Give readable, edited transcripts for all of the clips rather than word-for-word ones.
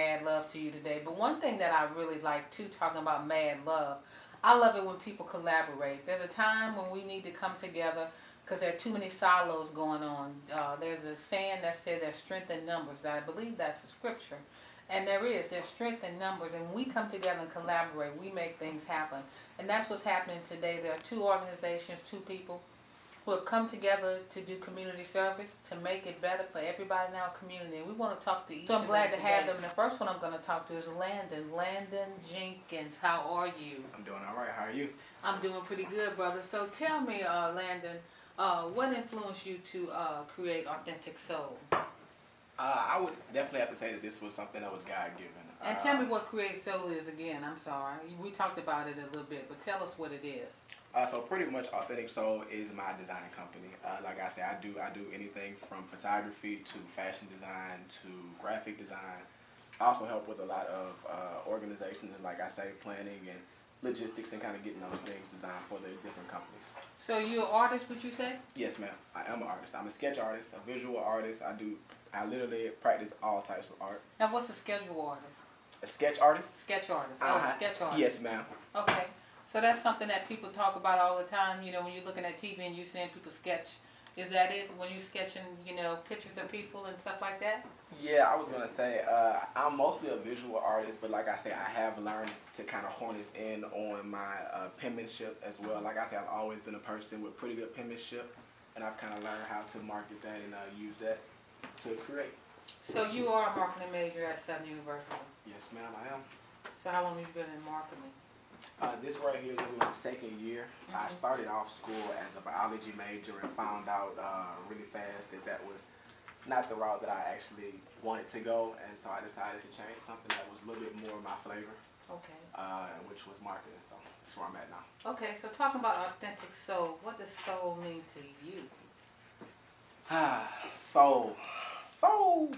mad love to you today. But one thing that I really like too, talking about mad love, I love it when people collaborate. There's a time when we need to come together because there are too many silos going on. There's a saying that says there's strength in numbers. I believe that's a scripture. And there's strength in numbers. And when we come together and collaborate, we make things happen. And that's what's happening today. There are two organizations, two people who have come together to do community service to make it better for everybody in our community. And we want to talk to each. So I'm glad to have them. And the first one I'm going to talk to is Landon Jenkins. How are you? I'm doing all right. How are you? I'm doing pretty good, brother. So tell me, Landon, what influenced you to create Authentic Soul? I would definitely have to say that this was something that was God-given. And tell me what Create Soul is again. I'm sorry. We talked about it a little bit, but tell us what it is. So pretty much Authentic Soul is my design company. Like I said, I do anything from photography to fashion design to graphic design. I also help with a lot of organizations and, like I say, planning and logistics and kind of getting those things designed for the different companies. So you're an artist, would you say? Yes, ma'am. I am an artist. I'm a sketch artist, a visual artist. I literally practice all types of art. Now, what's a schedule artist? A sketch artist? Sketch artist. Sketch artist. Yes, ma'am. Okay. So that's something that people talk about all the time. You know, when you're looking at TV and you're seeing people sketch. Is that it? When you're sketching, pictures of people and stuff like that? Yeah, I was going to say, I'm mostly a visual artist, but like I said, I have learned to kind of hone this in on my penmanship as well. Like I said, I've always been a person with pretty good penmanship, and I've kind of learned how to market that and use that to create. So you are a marketing major at Southern University? Yes, ma'am, I am. So how long have you been in marketing? This right here is my second year. I started off school as a biology major and found out really fast that was not the route that I actually wanted to go, and so I decided to change something that was a little bit more my flavor. Okay. Which was marketing, so that's where I'm at now. Okay, so talking about Authentic Soul, what does soul mean to you? Soul,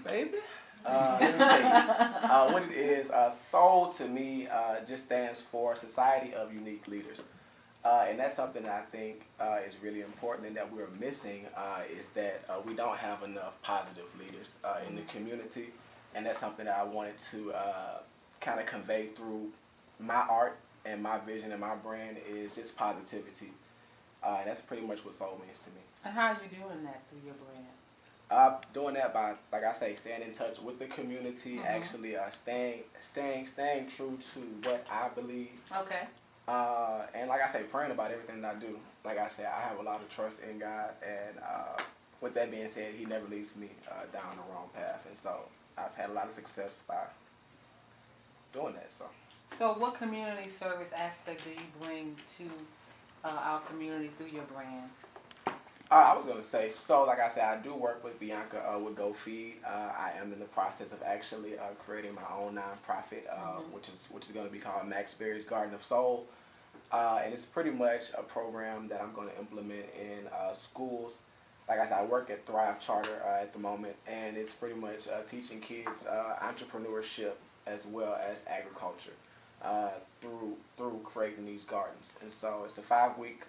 baby. Let me tell you, what it is, soul to me just stands for Society of Unique Leaders. And that's something that I think is really important and that we're missing is that we don't have enough positive leaders in the community. And that's something that I wanted to kind of convey through my art and my vision and my brand is just positivity. And that's pretty much what soul means to me. And how are you doing that through your brand? Doing that by, like I say, staying in touch with the community, actually staying true to what I believe. Okay. And like I say, praying about everything that I do. Like I say, I have a lot of trust in God, and with that being said, He never leads me down the wrong path, and so I've had a lot of success by doing that. So what community service aspect do you bring to our community through your brand? I was going to say, so like I said, I do work with Bianca with Go Feed. I am in the process of actually creating my own nonprofit, which is going to be called Max Berry's Garden of Soul. And it's pretty much a program that I'm going to implement in schools. Like I said, I work at Thrive Charter at the moment, and it's pretty much teaching kids entrepreneurship as well as agriculture through creating these gardens. And so it's a 5-week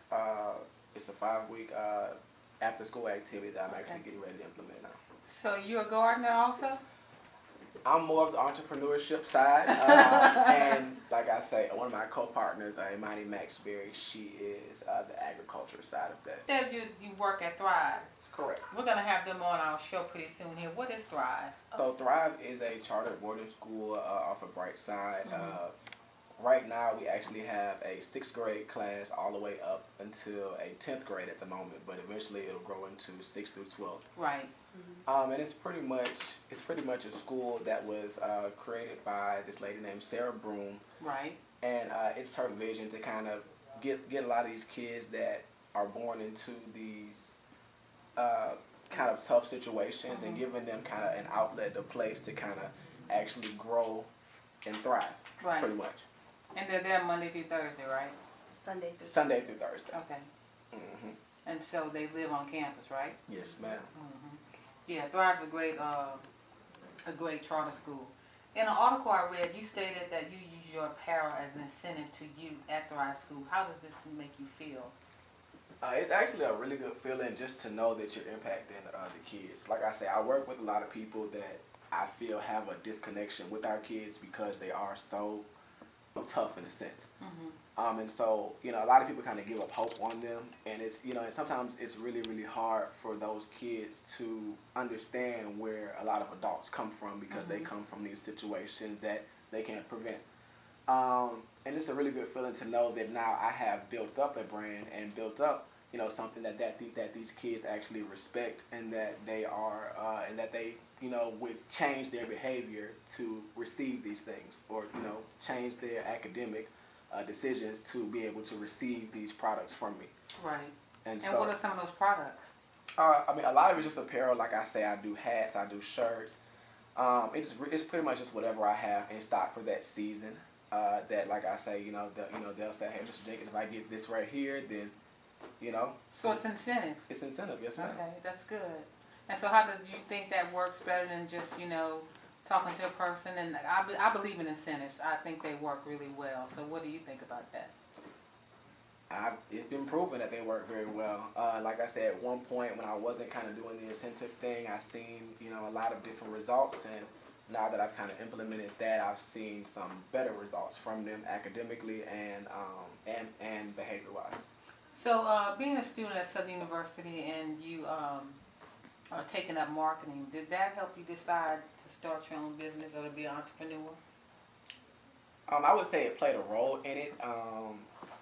after school activity that I'm actually getting ready to implement now. So you're a gardener also? I'm more of the entrepreneurship side, and like I say, one of my co-partners, Imani Maxberry, she is the agriculture side of that. Said you work at Thrive. Correct. We're going to have them on our show pretty soon here. What is Thrive? So Thrive is a chartered boarding school off of Brightside. Right now, we actually have a 6th grade class all the way up until a 10th grade at the moment, but eventually it'll grow into 6th through 12th. Right. And it's pretty much a school that was created by this lady named Sarah Broom. Right. And it's her vision to kind of get a lot of these kids that are born into these kind of tough situations and giving them kind of an outlet, a place to kind of actually grow and thrive. Right. Pretty much. And they're there Monday through Thursday, right? Sunday through Thursday. Okay. And so they live on campus, right? Yes, ma'am. Yeah, Thrive's a great charter school. In an article I read, you stated that you use your apparel as an incentive to you at Thrive School. How does this make you feel? It's actually a really good feeling just to know that you're impacting the kids. Like I say, I work with a lot of people that I feel have a disconnection with our kids because they are so tough in a sense. And so, you know, a lot of people kind of give up hope on them, and it's, you know, and sometimes it's really, really hard for those kids to understand where a lot of adults come from because they come from these situations that they can't prevent. And it's a really good feeling to know that now I have built up a brand and built up, you know, something that these kids actually respect, and that they are, and that they, you know, would change their behavior to receive these things, or, you know, change their academic decisions to be able to receive these products from me. Right. And so, what are some of those products? I mean, a lot of it's just apparel. Like I say, I do hats, I do shirts. It's pretty much just whatever I have in stock for that season. That, like I say, you know, they'll say, hey, Mr. Jenkins, if I get this right here, then, you know. So it's incentive. It's incentive, yes, ma'am. Okay, that's good. And so, how do you think that works better than just, you know, talking to a person? And I believe in incentives. I think they work really well. So, what do you think about that? It's been proven that they work very well. Like I said, at one point when I wasn't kind of doing the incentive thing, I seen, you know, a lot of different results, and now that I've kind of implemented that, I've seen some better results from them academically and behavior-wise. So, being a student at Southern University and you are taking up marketing, did that help you decide to start your own business or to be an entrepreneur? I would say it played a role in it.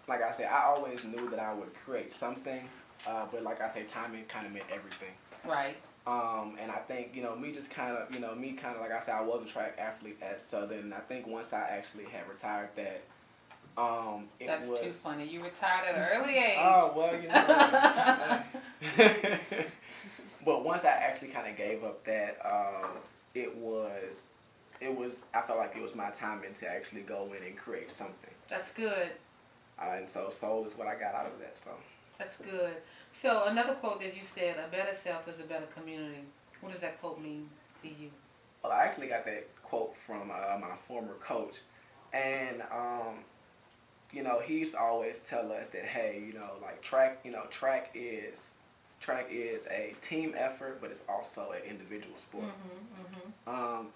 Like I said, I always knew that I would create something, but like I say, timing kind of meant everything. Right. And I think, you know, me like I said, I was a track athlete at Southern. And I think once I actually had retired that, That's too funny. You retired at an early age. Oh, well, you know. But once I actually kind of gave up that, I felt like it was my time to actually go in and create something. That's good. And so soul is what I got out of that. So that's good. So another quote that you said, a better self is a better community. What does that quote mean to you? Well, I actually got that quote from my former coach. And, you know, he used to always tell us that, hey, you know, like track is a team effort, but it's also an individual sport.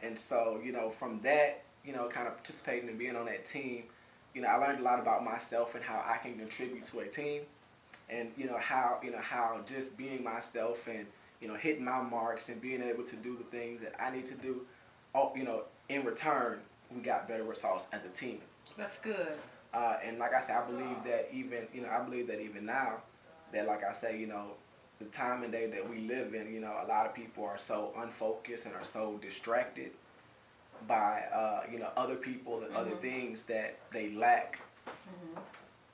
And so, you know, from that, you know, kind of participating and being on that team, you know, I learned a lot about myself and how I can contribute to a team, and how just being myself and, you know, hitting my marks and being able to do the things that I need to do, you know, in return, we got better results as a team. That's good. And like I said, I believe that even now, that, like I say, you know, the time and day that we live in, you know, a lot of people are so unfocused and are so distracted by, you know, other people and other things that they lack,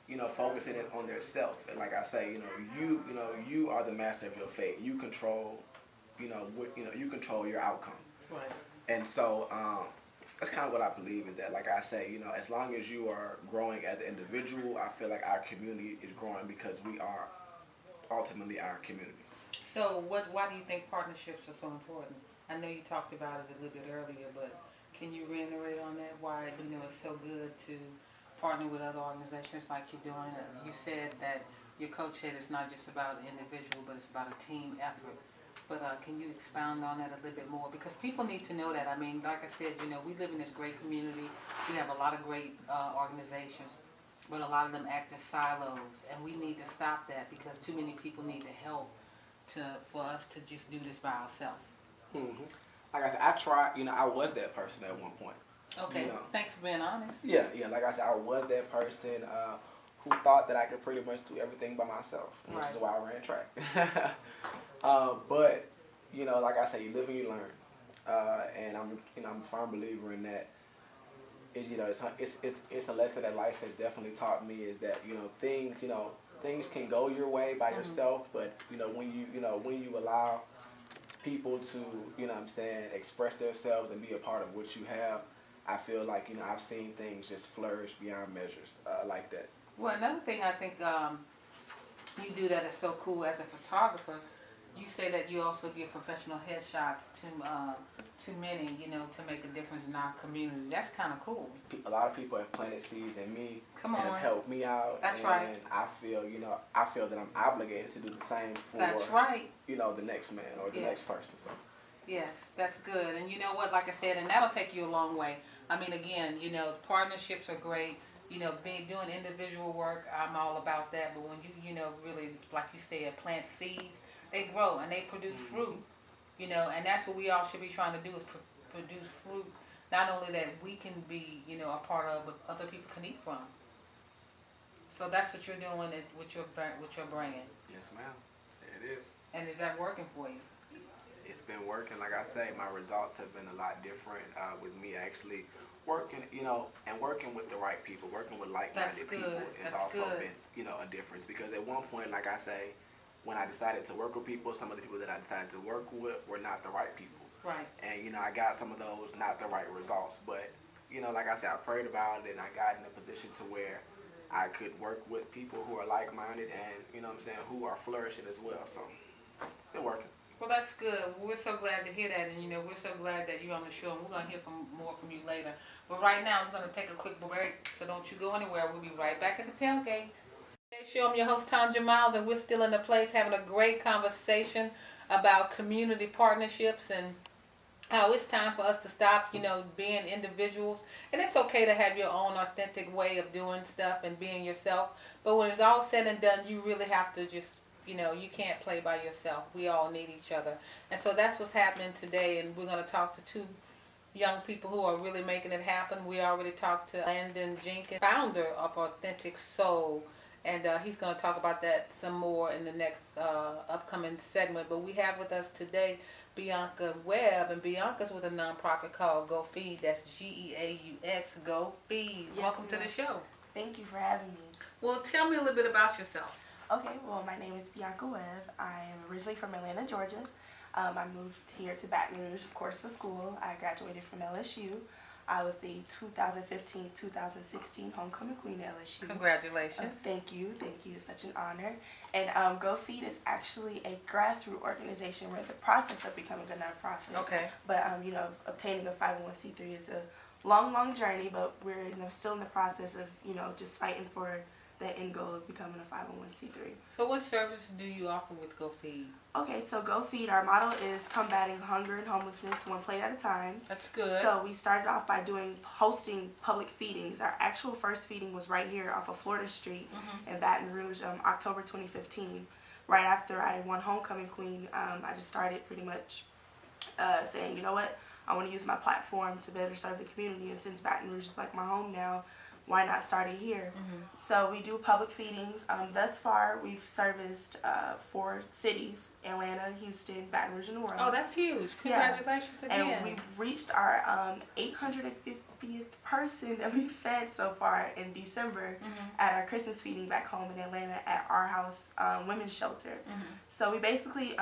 you know, focusing it on their self. And like I say, you are the master of your fate. You control, you control your outcome. Right. And so, that's kind of what I believe in that. Like I say, you know, as long as you are growing as an individual, I feel like our community is growing because we are ultimately our community. So why do you think partnerships are so important? I know you talked about it a little bit earlier, but can you reiterate on that? Why, you know, it's so good to partner with other organizations like you're doing? You said that your coach said it's not just about an individual, but it's about a team effort. But can you expound on that a little bit more? Because people need to know that. I mean, like I said, you know, we live in this great community. We have a lot of great organizations, but a lot of them act as silos, and we need to stop that because too many people need the help for us to just do this by ourselves. Like I said, I tried, you know, I was that person at one point. Okay, you know. Thanks for being honest. Yeah, like I said, I was that person who thought that I could pretty much do everything by myself, which is why I ran track. But, you know, like I say, you live and you learn. And I'm a firm believer in that. It's a lesson that life has definitely taught me, is that, things can go your way by yourself, but, when you allow people to, express themselves and be a part of what you have, I feel like, I've seen things just flourish beyond measures like that. Well, another thing I think you do that is so cool as a photographer, you say that you also give professional headshots to many, to make a difference in our community. That's kind of cool. A lot of people have planted seeds in me and have helped me out. That's right. And I feel that I'm obligated to do the same for That's right. The next man or the next person. So Yes, that's good. And you know what, like I said, and that'll take you a long way. I mean, again, partnerships are great. Doing individual work, I'm all about that. But when really, like you said, plant seeds, they grow and they produce fruit. And that's what we all should be trying to do is produce fruit. Not only that we can be, a part of, but other people can eat from. So that's what you're doing with your brand. Yes, ma'am. It is. And is that working for you? It's been working. Like I say, my results have been a lot different with me actually working, and working with the right people, working with like-minded people. It's also been, a difference because at one point, like I say, when I decided to work with people, some of the people that I decided to work with were not the right people. Right. And, I got some of those not the right results. But, like I said, I prayed about it and I got in a position to where I could work with people who are like-minded and, who are flourishing as well. So it's been working. Well, that's good. We're so glad to hear that, and we're so glad that you're on the show, and we're going to hear more from you later. But right now, we're going to take a quick break, so don't you go anywhere. We'll be right back at the Tailgate. Today's show, I'm your host, Tanja Miles, and we're still in the place having a great conversation about community partnerships and how it's time for us to stop, being individuals. And it's okay to have your own authentic way of doing stuff and being yourself. But when it's all said and done, you really have to just you can't play by yourself. We all need each other. And so that's what's happening today. And we're going to talk to two young people who are really making it happen. We already talked to Landon Jenkins, founder of Authentic Soul. And he's going to talk about that some more in the next upcoming segment. But we have with us today Bianca Webb. And Bianca's with a nonprofit called Go Feed. That's GEAUX, Go Feed. Yes, welcome to the show. Thank you for having me. Well, tell me a little bit about yourself. Okay, well, my name is Bianca Webb. I am originally from Atlanta, Georgia. I moved here to Baton Rouge, of course, for school. I graduated from LSU. I was the 2015-2016 Homecoming Queen at LSU. Congratulations. Thank you. It's such an honor. And Go Feed is actually a grassroots organization. We're in the process of becoming a nonprofit. Okay. But, obtaining a 501c3 is a long journey, but we're still in the process of, just fighting for the end goal of becoming a 501c3. So what services do you offer with Go Feed? Okay, so Go Feed, our motto is combating hunger and homelessness one plate at a time. That's good. So we started off by hosting public feedings. Our actual first feeding was right here off of Florida Street in Baton Rouge, October 2015. Right after I won Homecoming Queen, I just started pretty much saying, you know what, I want to use my platform to better serve the community. And since Baton Rouge is like my home now, why not start it here? So we do public feedings. Thus far, we've serviced 4 cities: Atlanta, Houston, Baton Rouge, and New Orleans. Oh, that's huge. Congratulations again. And we've reached our 850th person that we've fed so far in December at our Christmas feeding back home in Atlanta at our house women's shelter. So we basically,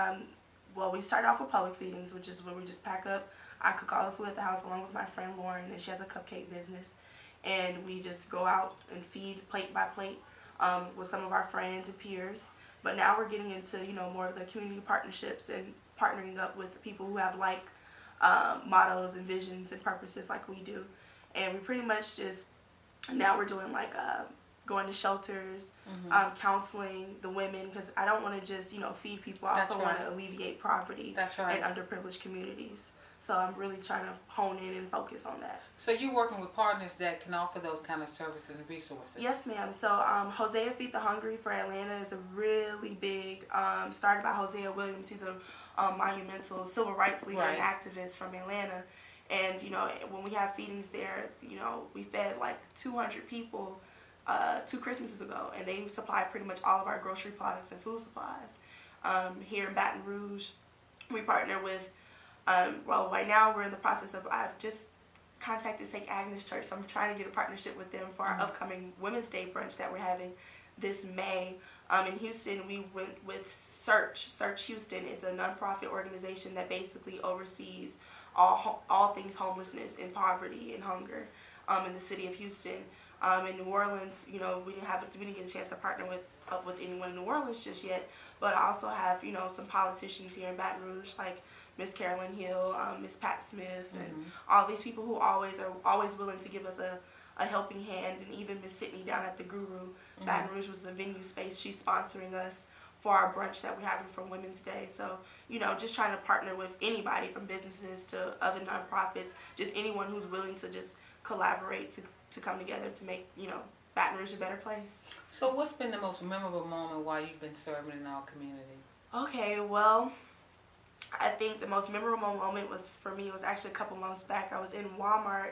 we started off with public feedings, which is where we just pack up. I cook all the food at the house along with my friend Lauren, and she has a cupcake business. And we just go out and feed plate by plate with some of our friends and peers. But now we're getting into, more of the community partnerships and partnering up with people who have like mottos and visions and purposes like we do. And we pretty much just, now we're doing like going to shelters, counseling the women, because I don't want to just, feed people. I also want to alleviate poverty in underprivileged communities. So I'm really trying to hone in and focus on that. So you're working with partners that can offer those kind of services and resources? Yes, ma'am. So Hosea Feed the Hungry for Atlanta is a really big, started by Hosea Williams. He's a monumental civil rights leader and activist from Atlanta. And, when we have feedings there, we fed like 200 people 2 Christmases ago. And they supply pretty much all of our grocery products and food supplies. Here in Baton Rouge, we partner with right now we're in the process of, I've just contacted St. Agnes Church, so I'm trying to get a partnership with them for our upcoming Women's Day brunch that we're having this May. In Houston, we went with Search Houston. It's a nonprofit organization that basically oversees all things homelessness and poverty and hunger in the city of Houston. In New Orleans, we didn't get a chance to partner with anyone in New Orleans just yet, but I also have some politicians here in Baton Rouge like Miss Carolyn Hill, Miss Pat Smith, and all these people who are always willing to give us a helping hand, and even Miss Sydney down at the Guru. Baton Rouge was the venue space. She's sponsoring us for our brunch that we're having for Women's Day. So, you know, just trying to partner with anybody from businesses to other nonprofits, just anyone who's willing to just collaborate to come together to make, you know, Baton Rouge a better place. So what's been the most memorable moment while you've been serving in our community? Okay, well, I think the most memorable moment was, for me, was actually a couple months back. I was in Walmart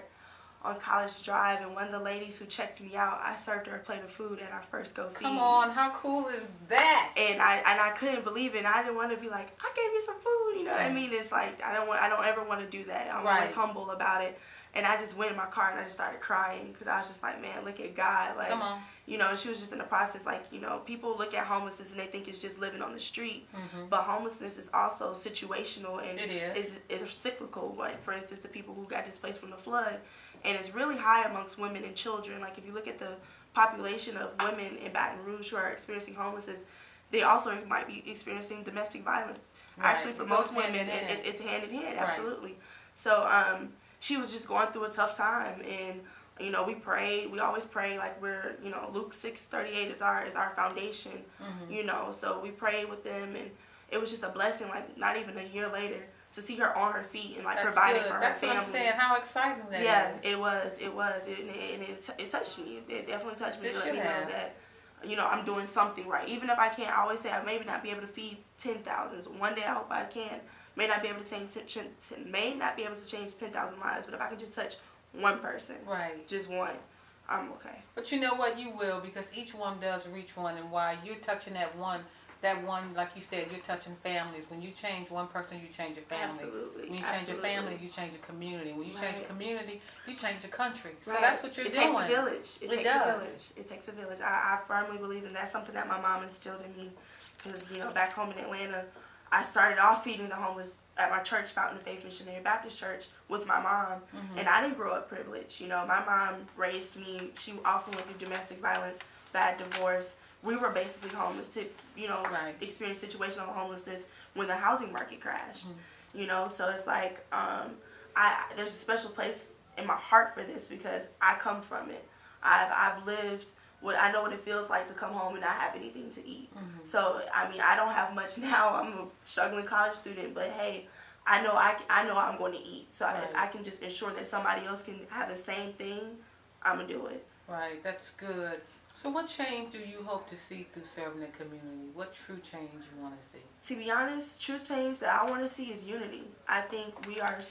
on College Drive, and one of the ladies who checked me out, I served her a plate of food at our first Go Feed. Come on, how cool is that? And I couldn't believe it. And I didn't want to be like, I gave you some food, you know what I mean? It's like I don't ever want to do that. I'm always humble about it. And I just went in my car and I just started crying because I was just like, man, look at God. Like, come on. You know, and she was just in the process, like, you know, people look at homelessness and they think it's just living on the street. But homelessness is also situational, and it's cyclical. Like, for instance, the people who got displaced from the flood. And it's really high amongst women and children. Like, if you look at the population of women in Baton Rouge who are experiencing homelessness, they also might be experiencing domestic violence. Right. Actually, for most women, it's hand in hand, absolutely. Right. So she was just going through a tough time, and you know, we prayed. We always pray, like, we're, you know, Luke 6:38 is our foundation. You know, so we prayed with them, and it was just a blessing. Like, not even a year later, to see her on her feet and, like, providing for her family. That's what I'm saying. How exciting that is. Yeah, it was. It touched me. It definitely touched me to let me know that, you know, I'm doing something right. Even if I can't, I always say I may not be able to feed 10,000. So one day I hope I can. May not be able to change 10,000 lives, but if I can just touch one person, right, just one, I'm okay. But you know what? You will, because each one does reach one, and while you're touching that one, like you said, you're touching families. When you change one person, you change your family. Absolutely. When you change your family, you change your community. When you change your community, you change your country. So right. That's what you're doing. It takes a village. It takes a village. It takes a village. I firmly believe in that. Something that my mom instilled in me, because, you know, back home in Atlanta, I started off feeding the homeless at my church, Fountain of Faith Missionary Baptist Church, with my mom. And I didn't grow up privileged. You know, my mom raised me. She also went through domestic violence, bad divorce. We were basically homeless, you know, experienced situational homelessness when the housing market crashed. You know, so it's like, there's a special place in my heart for this because I come from it. I've lived I know what it feels like to come home and not have anything to eat. So, I mean, I don't have much now. I'm a struggling college student, but hey, I know I'm going to eat. So I can just ensure that somebody else can have the same thing. I'm going to do it. Right, that's good. So what change do you hope to see through serving the community? What true change you want to see? To be honest, true change that I want to see is unity. I think we are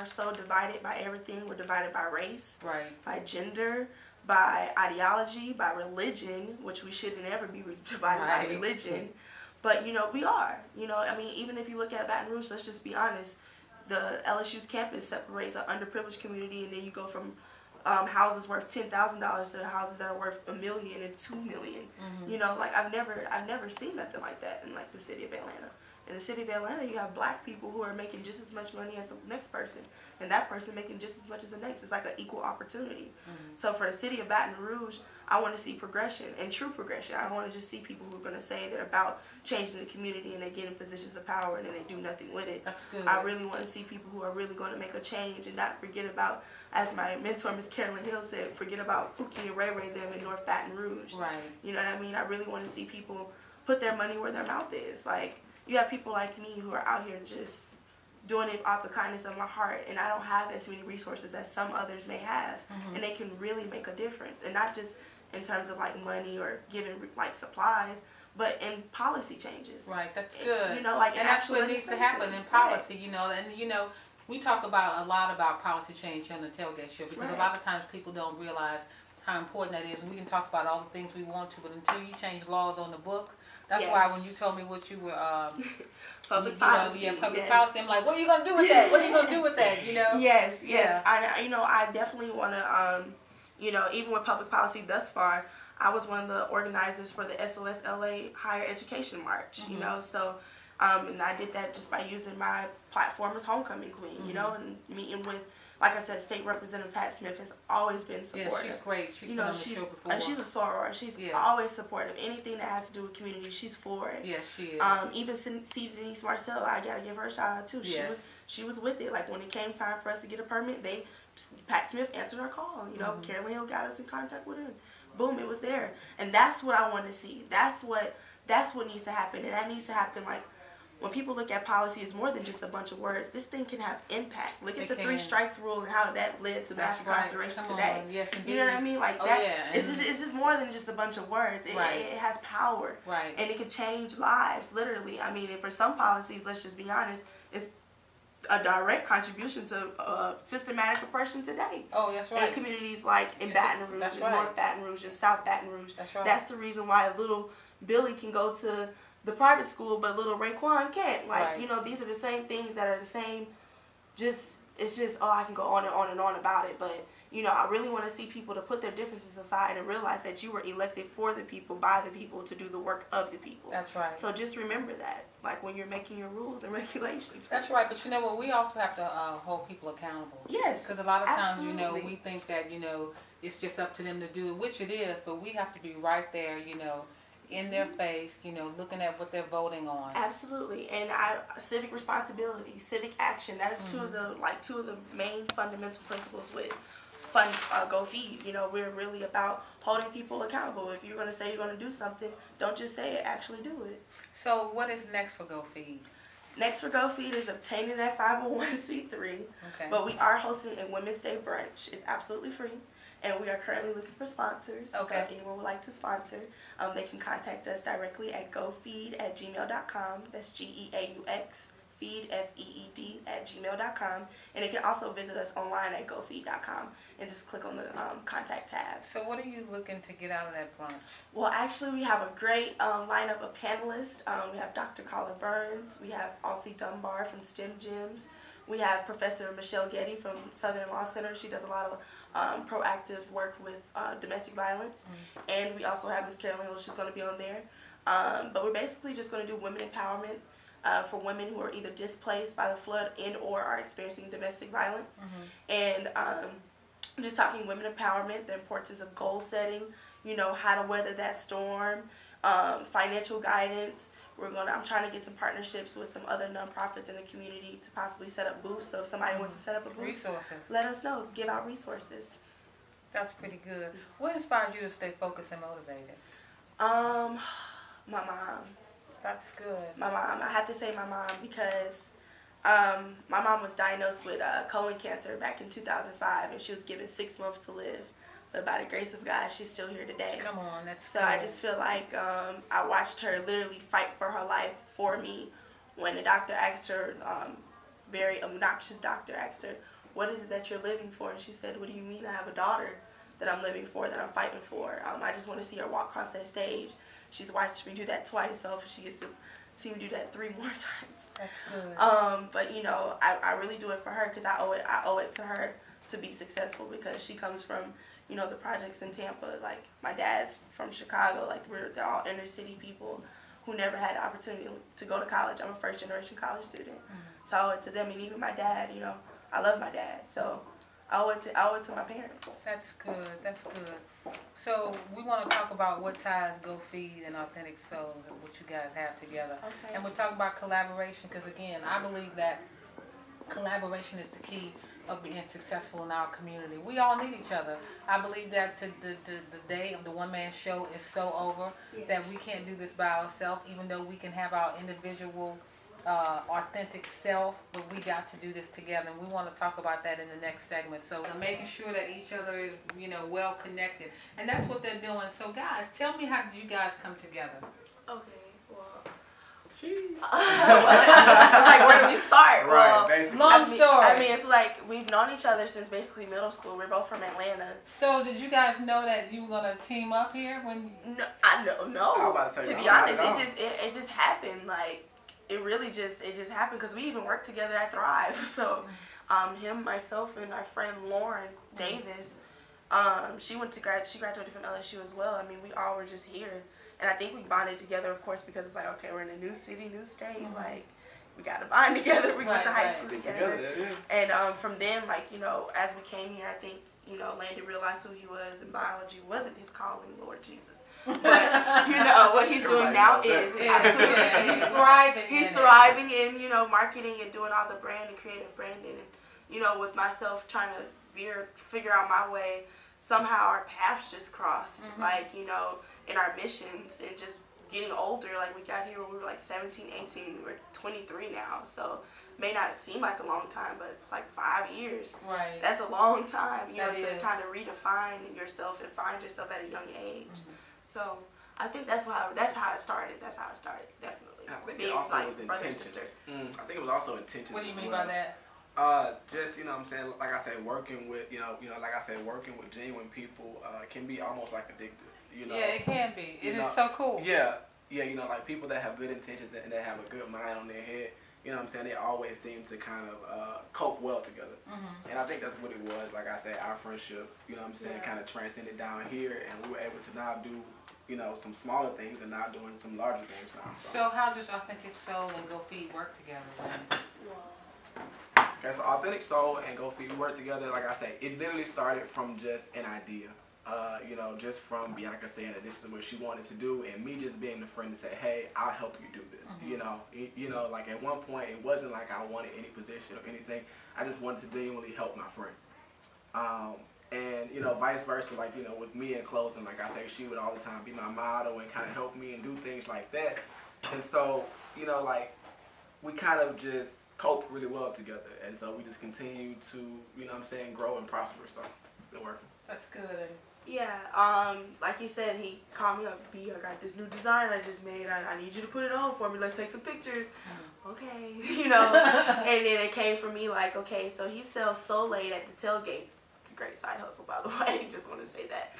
so divided by everything. We're divided by race, by gender, by ideology, by religion, which we shouldn't ever be divided by religion. But, you know, we are. You know, I mean, even if you look at Baton Rouge, let's just be honest, the LSU's campus separates an underprivileged community, and then you go from houses worth $10,000 to houses that are worth $1 million and $2 million. You know, like, I've never seen nothing like that in, like, the city of Atlanta. In the city of Atlanta, you have black people who are making just as much money as the next person, and that person making just as much as the next. It's like an equal opportunity. So for the city of Baton Rouge, I want to see progression, and true progression. I want to just see people who are going to say they're about changing the community, and they get in positions of power, and then they do nothing with it. That's good. I really want to see people who are really going to make a change and not forget about, as my mentor, Miss Carolyn Hill, said, forget about Pookie and Ray Ray them in North Baton Rouge. Right. You know what I mean? I really want to see people put their money where their mouth is. Like, you have people like me who are out here just doing it out the kindness of my heart, and I don't have as many resources as some others may have, and they can really make a difference, and not just in terms of, like, money or giving, like, supplies, but in policy changes. Right, that's good. You know, like, and that's what needs to happen in policy, you know, and, you know, we talk a lot about policy change here on the Tailgate Show, because a lot of times people don't realize how important that is, and we can talk about all the things we want to, but until you change laws on the books, that's why when you told me what you were, public policy. Public policy. I'm like, what are you gonna do with that? What are you gonna do with that? You know? Yes. I definitely want to, you know, even with public policy thus far, I was one of the organizers for the SOS LA Higher Education March. You know, so, and I did that just by using my platform as homecoming queen. You know, and meeting with, like I said, State Representative Pat Smith has always been supportive. Yeah, she's great. She's been on the show before. And she's a soror. She's always supportive. Anything that has to do with community, she's for it. Yes, she is. Even C. Denise Marcel, I gotta give her a shout out too. She was with it. Like, when it came time for us to get a permit, Pat Smith answered our call. You know, Carolyn Hill got us in contact with her. Boom, it was there. And that's what I want to see. That's what that's what needs to happen. And that needs to happen, like, when people look at policy, it's more than just a bunch of words. This thing can have impact. Look at the 3 strikes rule and how that led to mass incarceration today. Yes, indeed. You know what I mean? Like that. Yeah. It's just more than just a bunch of words. It has power. Right. And it can change lives, literally. I mean, and for some policies, let's just be honest, it's a direct contribution to systematic oppression today. Oh, that's right. In communities like in Baton Rouge, North Baton Rouge, and South Baton Rouge. That's right. That's the reason why little Billy can go to the private school, but little Raekwon can't. Like, you know, these are the same things that are the same. It's just, I can go on and on and on about it. But, you know, I really want to see people to put their differences aside and realize that you were elected for the people, by the people, to do the work of the people. That's right. So just remember that, like, when you're making your rules and regulations. That's right. But you know what? We also have to hold people accountable. Yes. Because a lot of times, you know, we think that, you know, it's just up to them to do it, which it is. But we have to be right there, you know, in their face, you know, looking at what they're voting on. Absolutely. And civic responsibility, civic action, that is two of the main fundamental principles with Go Feed. You know, we're really about holding people accountable. If you're going to say you're going to do something, don't just say it, actually do it. So what is next for Go Feed? Next for Go Feed is obtaining that 501c3. Okay. But we are hosting a Women's Day brunch. It's absolutely free. And we are currently looking for sponsors. Okay. So if anyone would like to sponsor, they can contact us directly at gofeed@gmail.com. That's GEAUX, feed, FEED, @gmail.com. And they can also visit us online at gofeed.com and just click on the contact tab. So what are you looking to get out of that brunch? Well, actually, we have a great lineup of panelists. We have Dr. Carla Burns. We have Alcy Dunbar from STEM Gyms. We have Professor Michelle Getty from Southern Law Center. She does a lot of proactive work with domestic violence. And we also have Miss Carolyn Hill. She's going to be on there. But we're basically just going to do women empowerment for women who are either displaced by the flood and or are experiencing domestic violence. And just talking women empowerment, the importance of goal setting, you know, how to weather that storm, financial guidance. I'm trying to get some partnerships with some other nonprofits in the community to possibly set up booths. So if somebody wants to set up a booth, resources, let us know. Give out resources. That's pretty good. What inspires you to stay focused and motivated? My mom. That's good. My mom. I have to say my mom because my mom was diagnosed with colon cancer back in 2005, and she was given 6 months to live. But by the grace of God, she's still here today. Come on, that's so good. I just feel like I watched her literally fight for her life for me. When the doctor asked her, very obnoxious doctor asked her, "What is it that you're living for?" And she said, "What do you mean? I have a daughter that I'm living for, that I'm fighting for. I just want to see her walk across that stage." She's watched me do that twice, so she gets to see me do that 3 more times. That's good. But you know, I really do it for her because I owe it to her to be successful, because she comes from, you know, the projects in Tampa. Like, my dad's from Chicago. Like, they're all inner city people who never had the opportunity to go to college. I'm a first generation college student. So I owe it to them. And even my dad, you know, I love my dad. So I owe it to my parents. That's good. That's good. So we want to talk about what ties Go Feed and Authentic Soul, what you guys have together. Okay. And we're talking about collaboration because, again, I believe that collaboration is the key of being successful in our community. We all need each other. I believe that the day of the one-man show is so over. Yes. That we can't do this by ourselves, even though we can have our individual authentic self, but we got to do this together, and we want to talk about that in the next segment. So making sure that each other is, you know, well connected, and that's what they're doing. So guys, tell me, how did you guys come together? Okay, well, jeez. It's like, where do we start? Right, well, basically. Long story. I mean, it's like we've known each other since basically middle school. We're both from Atlanta. So did you guys know that you were gonna team up here when? No, I know. No. I was about to say, to be honest, it just happened. Like, it really just happened because we even worked together at Thrive. So, him, myself, and our friend Lauren Davis, she graduated from LSU as well. I mean, we all were just here, and I think we bonded together, of course, because it's like, okay, we're in a new city, new state, like, we got to bond together. We went to high school together. And from then, like, you know, as we came here, I think, you know, Landon realized who he was, and biology wasn't his calling, Lord Jesus. But, you know, what he's doing now is absolutely. Yeah, he's thriving. He's thriving in, you know, marketing and doing all the brand and creative branding. And, you know, with myself trying to figure out my way, somehow our paths just crossed. Like, you know, in our missions, and just getting older. Like, we got here when we were like 17, 18. We're 23 now, so may not seem like a long time, but it's like 5 years. Right. That's a long time, you know, That to is. kind of redefine yourself and find yourself at a young age. So I think that's how it started. That's how it started, definitely. I think Being it also like was brother and intentions. sister. I think it was also intentions. What do you as mean well. by that? Just, you know what I'm saying, like I said, working with, like I said, working with genuine people can be almost like addictive, you know. Yeah, it can be. It You is know, so cool. Yeah, you know, like people that have good intentions and that have a good mind on their head, you know what I'm saying, they always seem to kind of cope well together. And I think that's what it was. Like I said, our friendship, you know what I'm saying, kind of transcended down here, and we were able to now do, you know, some smaller things and now doing some larger things now. So how does Authentic Soul and Go Feed work together? Okay, so Authentic Soul and Go Feed, we work together. Like I say, it literally started from just an idea. You know, just from Bianca saying that this is what she wanted to do, and me just being the friend to say, hey, I'll help you do this. You know, like at one point, it wasn't like I wanted any position or anything. I just wanted to genuinely help my friend. And, you know, vice versa, like, you know, with me and clothing, like I say, she would all the time be my model and kind of help me and do things like that. And so, you know, like, we kind of just coped really well together. And so we just continue to, you know what I'm saying, grow and prosper. So it's been working. That's good. Yeah, like he said, he called me up, B, I got this new design I just made. I need you to put it on for me. Let's take some pictures. Okay, you know. And then it came from me like, okay, so he sells Soul Aid at the Tailgates. It's a great side hustle, by the way. Just want to say that.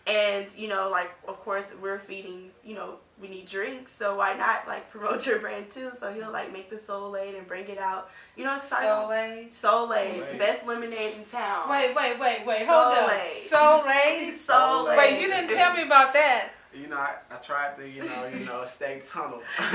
And, you know, like, of course, we're feeding, you know, we need drinks, so why not, like, promote your brand, too? So he'll, like, make the Soul Aid and bring it out. You know, Soul Aid? Soul Aid. Best lemonade in town. Wait, hold up. Soul Aid? Soul Aid. Wait, you didn't tell me about that. You know, I tried to, you know, stay tunnel. No,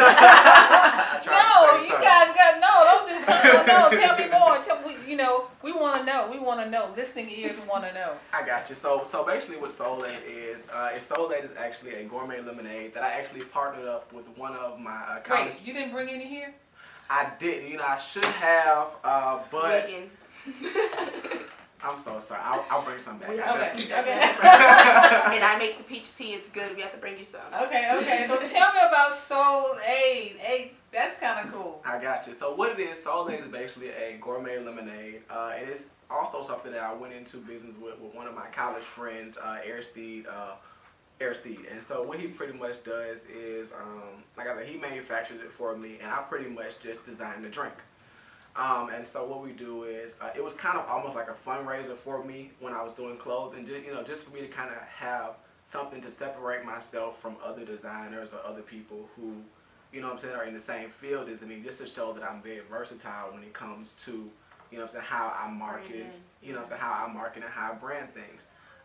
you guys got, don't do tunnel. No, tell me more. You know, we want to know. We want to know. Listening ears want to know. I got you. So basically what Soul Aid is Soul Aid is actually a gourmet lemonade that I actually partnered up with one of my college. Wait, you didn't bring any here? I didn't. You know, I should have, but Megan. I'm so sorry. I'll bring some back. Okay. And I make the peach tea. It's good. We have to bring you some. Okay. So tell me about Soul Aid. That's kind of cool. I got you. So what it is, Soul Aid is basically a gourmet lemonade. And it's also something that I went into business with one of my college friends, Aristide. And so what he pretty much does is, like I said, he manufactures it for me, and I pretty much just design the drink. And so what we do is, it was kind of almost like a fundraiser for me when I was doing clothing, just for me to kind of have something to separate myself from other designers or other people who, you know what I'm saying, are in the same field as me, just to show that I'm very versatile when it comes to, you know what I'm saying, how I market, you know what I'm saying, how I market and how I brand things.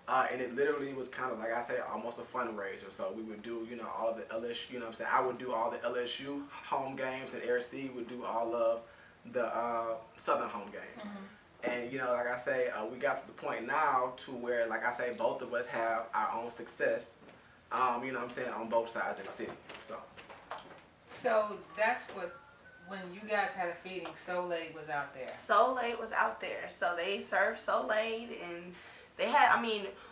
And it literally was kind of, like I said, almost a fundraiser. So we would do, you know, all the LSU, you know what I'm saying, I would do all the LSU home games, and Aristide would do all of the Southern home games. And, you know, like I say, we got to the point now to where, like I say, both of us have our own success, you know what I'm saying, on both sides of the city. So that's when you guys had a feeding, Soul Aid was out there. Soul Aid was out there. So they served Soul Aid, and they had,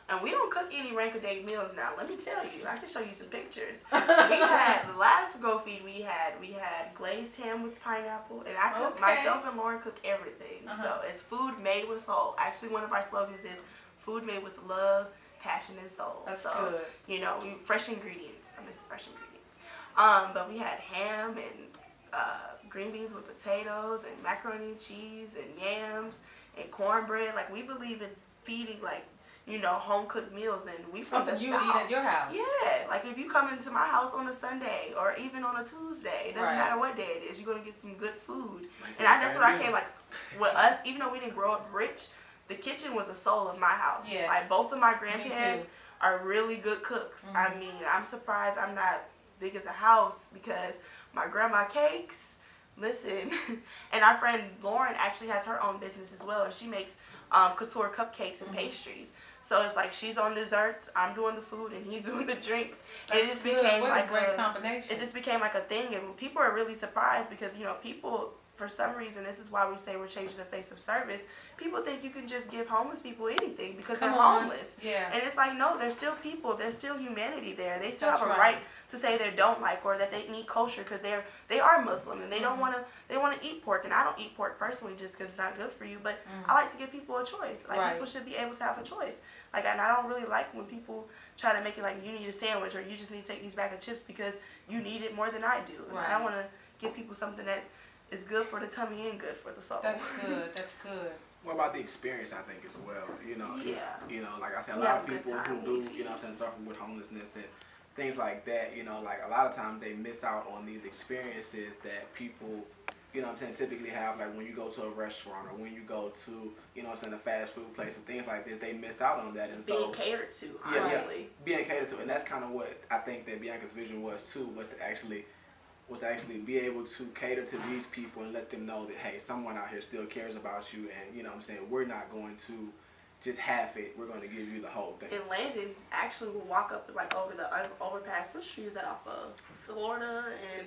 and we don't cook any rank-a-day meals now. Let me tell you, I can show you some pictures. We had, the last Go Feed we had glazed ham with pineapple, and I cook, myself and Lauren cook everything. So it's food made with soul. Actually, one of our slogans is food made with love, passion, and soul. That's so, good. You know, fresh ingredients. I miss the fresh ingredients. But we had ham and green beans with potatoes and macaroni and cheese and yams and cornbread. Like, we believe in feeding, like, you know, home cooked meals, and we from Something the you South. eat at your house. Yeah, like if you come into my house on a Sunday or even on a Tuesday, it doesn't matter what day it is, you're gonna get some good food. And that's what I came, like, with us, even though we didn't grow up rich, the kitchen was the soul of my house. Yes. Like, both of my grandparents are really good cooks. I mean, I'm surprised I'm not big as a house because my grandma cakes, listen, and our friend Lauren actually has her own business as well, and she makes couture cupcakes and pastries. So it's like she's on desserts, I'm doing the food, and he's doing the drinks. And it just became like a great combination. It just became like a thing, and people are really surprised because, you know, people for some reason, this is why we say we're changing the face of service. People think you can just give homeless people anything because they're homeless. Yeah. And it's like, no, there's still people. There's still humanity there. They still That's have a right to say they don't like or that they need kosher because they are Muslim and they don't want to. They want to eat pork, and I don't eat pork personally just because it's not good for you. But I like to give people a choice. Like people should be able to have a choice. Like, and I don't really like when people try to make it like you need a sandwich or you just need to take these bag of chips because you need it more than I do. Right. I want to give people something that is good for the tummy and good for the soul. That's good. That's good. What about the experience, I think, as well? You know, like I said, a Yeah, lot of people who do, you know what I'm saying, suffer with homelessness and things like that, you know, like a lot of times they miss out on these experiences that people, you know what I'm saying, typically have, like when you go to a restaurant or when you go to, you know what I'm saying, a fast food place and things like this, they miss out on that. And being catered to, honestly. Being catered to. And that's kind of what I think that Bianca's vision was, too, was to actually be able to cater to these people and let them know that, hey, someone out here still cares about you, and, you know what I'm saying, we're not going to just half it, we're going to give you the whole thing. And Landon actually will walk up, like, over the overpass. What street is that off of? Florida, and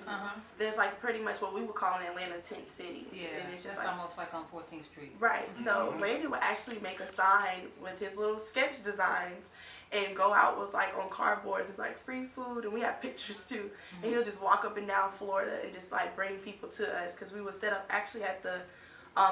there's, like, pretty much what we would call in Atlanta Tent City. Yeah, and it's just that's like, almost like on 14th Street. Right, so Landon would actually make a sign with his little sketch designs and go out with, like, on cardboards and, like, free food, and we have pictures too. And he'll just walk up and down Florida and just, like, bring people to us, because we would set up actually at the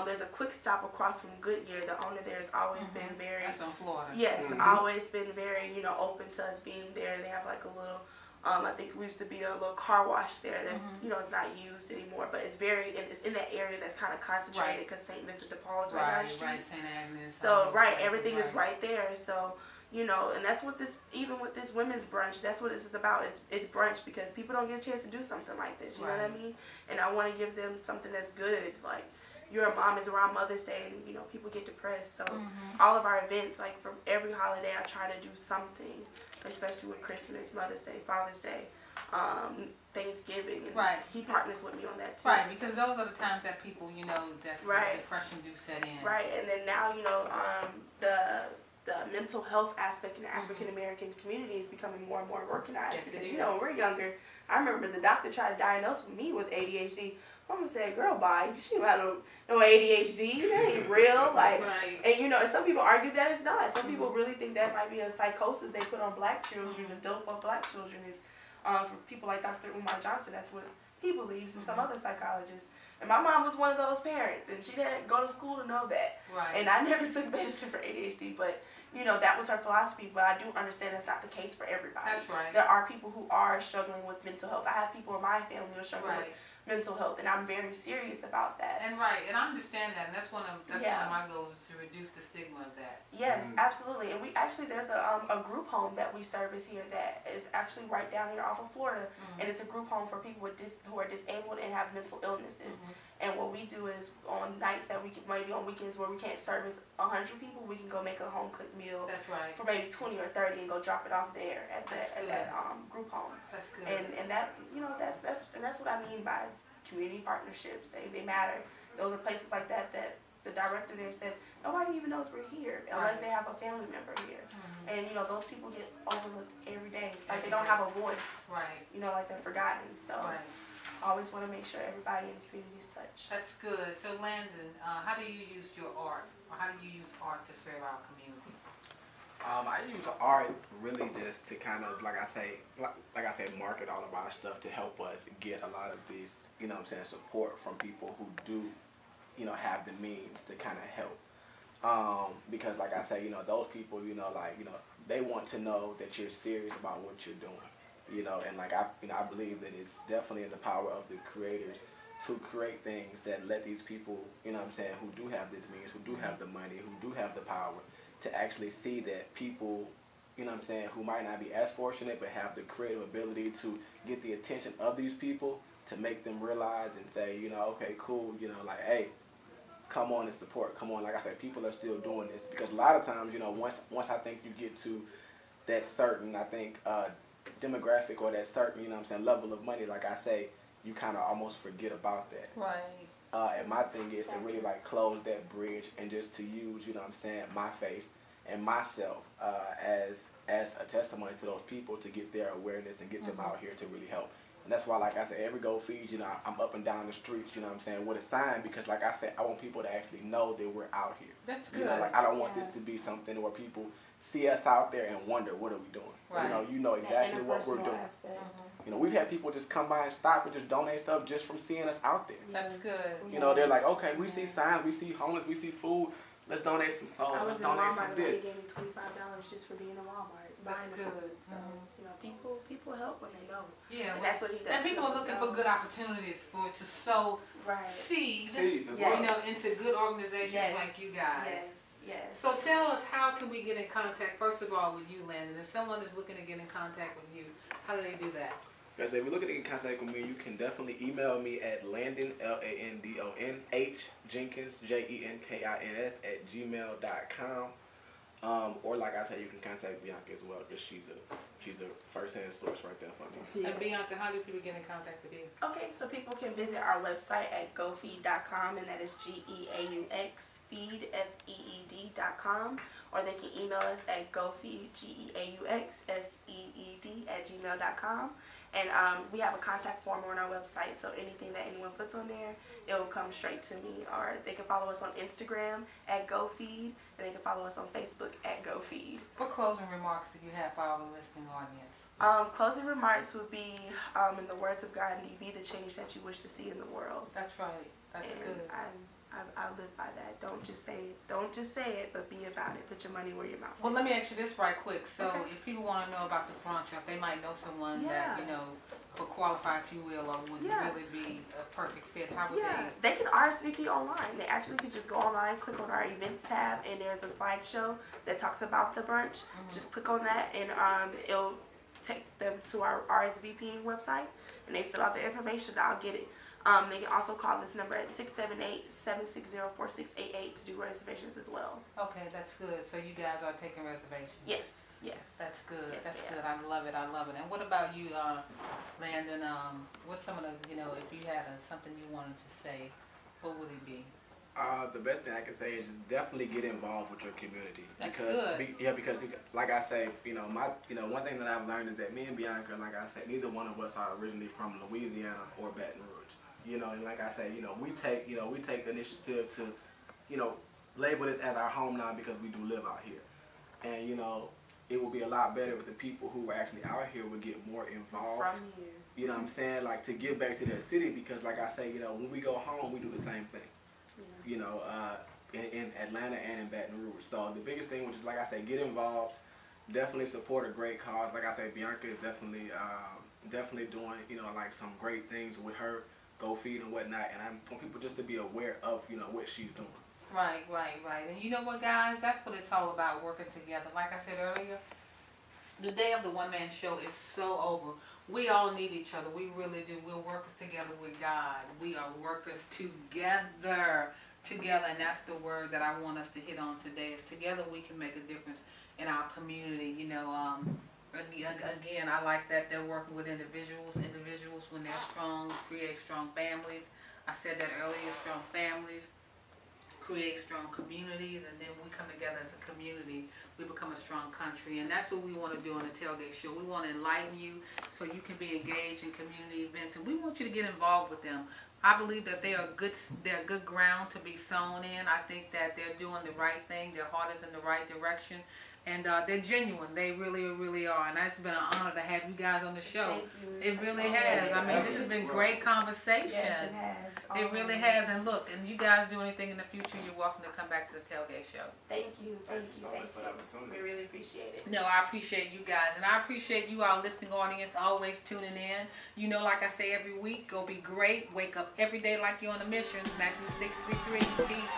there's a quick stop across from Goodyear. The owner there has always been very, that's in Florida. Yes, always been very, you know, open to us being there. They have like a little I think we used to be a little car wash there that you know is not used anymore, but it's very it's in that area that's kind of concentrated because St. Vincent de Paul is right down the street. Right, St. Agnes. So everything is right there. So, you know, and that's what this, even with this women's brunch, that's what this is about. It's brunch because people don't get a chance to do something like this. You know what I mean? And I want to give them something that's good. Like, your mom is around Mother's Day, and, you know, people get depressed. So all of our events, like, for every holiday, I try to do something, especially with Christmas, Mother's Day, Father's Day, Thanksgiving. And he partners with me on that, too. Right, because those are the times that people, you know, that's the depression do set in. Right, and then now, you know, the mental health aspect in the African American community is becoming more and more organized. Yes, because, you know, when we're younger, I remember the doctor tried to diagnose me with ADHD. Mama said, girl, bye. She don't have no ADHD. That ain't real. Like, and, you know, and some people argue that it's not. Some people really think that might be a psychosis they put on black children, a dope on black children. For people like Dr. Umar Johnson, that's what he believes, and some other psychologists. And my mom was one of those parents, and she didn't go to school to know that. And I never took medicine for ADHD, but, you know, that was her philosophy. But I do understand that's not the case for everybody. That's right. There are people who are struggling with mental health. I have people in my family who are struggling with mental health, and I'm very serious about that. And I understand that, and that's one of my goals is to reduce the stigma of that. Yes, absolutely. And we actually, there's a group home that we service here that is actually right down here off of Florida, and it's a group home for people with who are disabled and have mental illnesses. And what we do is on nights that we can, maybe on weekends where we can't service 100 people, we can go make a home cooked meal for maybe 20 or 30 and go drop it off there at that group home. That's good. And that, you know, that's what I mean by community partnerships. They matter. Those are places like that the director there said nobody even knows we're here unless they have a family member here. And, you know, those people get overlooked every day. It's like they don't have a voice. You know, like they're forgotten. So I always want to make sure everybody in the community is touched. That's good. So, Landon, how do you use your art, or how do you use art to serve our community? I use art really just to kind of, like I say, market all of our stuff to help us get a lot of these, you know what I'm saying, support from people who do, you know, have the means to kind of help. Because, like I say, you know, those people, you know, like, you know, they want to know that you're serious about what you're doing. You know, and like I believe that it's definitely in the power of the creators to create things that let these people, you know what I'm saying, who do have this means, who do have the money, who do have the power, to actually see that people, you know what I'm saying, who might not be as fortunate but have the creative ability to get the attention of these people, to make them realize and say, you know, okay, cool, you know, like, hey, come on and support, come on. Like I said, people are still doing this because a lot of times, you know, once I think you get to that certain, I think, demographic or that certain, you know what I'm saying, level of money, like I say, you kind of almost forget about that. And my thing is to really like close that bridge and just to use, you know what I'm saying, my face and myself as a testimony to those people to get their awareness and get them out here to really help. And that's why, like I said, every Go Feed, you know, I'm up and down the streets, you know what I'm saying, with a sign, because like I said, I want people to actually know that we're out here. That's good. You know, like I don't want this to be something where people see us out there and wonder, what are we doing? Right. You know exactly what we're doing. You know, we've had people just come by and stop and just donate stuff just from seeing us out there. That's good. You know, they're like, okay, we see signs, we see homeless, we see food. Let's donate some clothes. Let's donate some this. They gave me $25 just for being in Walmart. That's good. So, you know, people help when they know. Yeah, and that's what he does. And people are looking for good opportunities to sow seeds as well. You know, into good organizations like you guys. Yes. So tell us, how can we get in contact, first of all, with you, Landon? If someone is looking to get in contact with you, how do they do that? Guys, if you're looking to get in contact with me, you can definitely email me at Landon, Landon, Jenkins, Jenkins, @gmail.com. Or like I said, you can contact Bianca as well, because she's a first-hand source right there for me. And Bianca, how do people get in contact with you? Okay, so people can visit our website at gofeed.com, and that is GEAUX, feed, FEED.com, or they can email us at gofeed, GEAUX, FEED @gmail.com. And we have a contact form on our website, so anything that anyone puts on there, it will come straight to me. Or they can follow us on Instagram at GoFeed, and they can follow us on Facebook at GoFeed. What closing remarks do you have for our listening audience? Closing remarts would be, in the words of Gandhi, be the change that you wish to see in the world. That's right. That's and good. I live by that. Don't just say it, but be about it. Put your money where your mouth is. Well, let me ask you this right quick. So if people want to know about the brunch, if they might know someone that, you know, would qualify, if you will, or would really be a perfect fit, how would they can RSVP online. They actually could just go online, click on our events tab, and there's a slideshow that talks about the brunch. Just click on that, and it'll take them to our RSVP website, and they fill out the information. I'll get it. They can also call this number at 678-760-4688 to do reservations as well. Okay, that's good. So you guys are taking reservations? Yes. That's good. Yes, that's good. I love it. And what about you, Landon? What's some of the, you know, if you had something you wanted to say, what would it be? The best thing I can say is just definitely get involved with your community. That's because, good. Because like I say, one thing that I've learned is that me and Bianca, like I said, neither one of us are originally from Louisiana or Baton Rouge. You know, and like I say, we take the initiative to, label this as our home now because we do live out here. And, it would be a lot better if the people who are actually out here would get more involved. From you. You know what I'm saying? Like, to give back to their city, because like I say, when we go home, we do the same thing. In Atlanta and in Baton Rouge. So the biggest thing, which is, like I say, get involved. Definitely support a great cause. Like I say, Bianca is definitely doing, like some great things with her Go Feed and whatnot. And I want people just to be aware of, what she's doing. Right. And you know what, guys? That's what it's all about, working together. Like I said earlier, the day of the one-man show is so over. We all need each other. We really do. We're workers together with God. We are workers together. And that's the word that I want us to hit on today, is together we can make a difference in our community. Again, I like that they're working with individuals. Individuals, when they're strong, create strong families. I said that earlier, strong families create strong communities, and then we come together as a community, we become a strong country. And that's what we want to do on the Tailgate Show. We want to enlighten you so you can be engaged in community events, and we want you to get involved with them. I believe that they're good ground to be sown in. I think that they're doing the right thing. Their heart is in the right direction. And they're genuine. They really, really are. And it's been an honor to have you guys on the show. It really has. I mean, this has been great conversation. Yes, it has. It really has. And look, and you guys do anything in the future, you're welcome to come back to the Tailgate Show. Thank you. We really appreciate it. No, I appreciate you guys. And I appreciate you, our listening audience, always tuning in. Like I say every week, go be great. Wake up every day like you're on a mission. Matthew 6:33. Peace.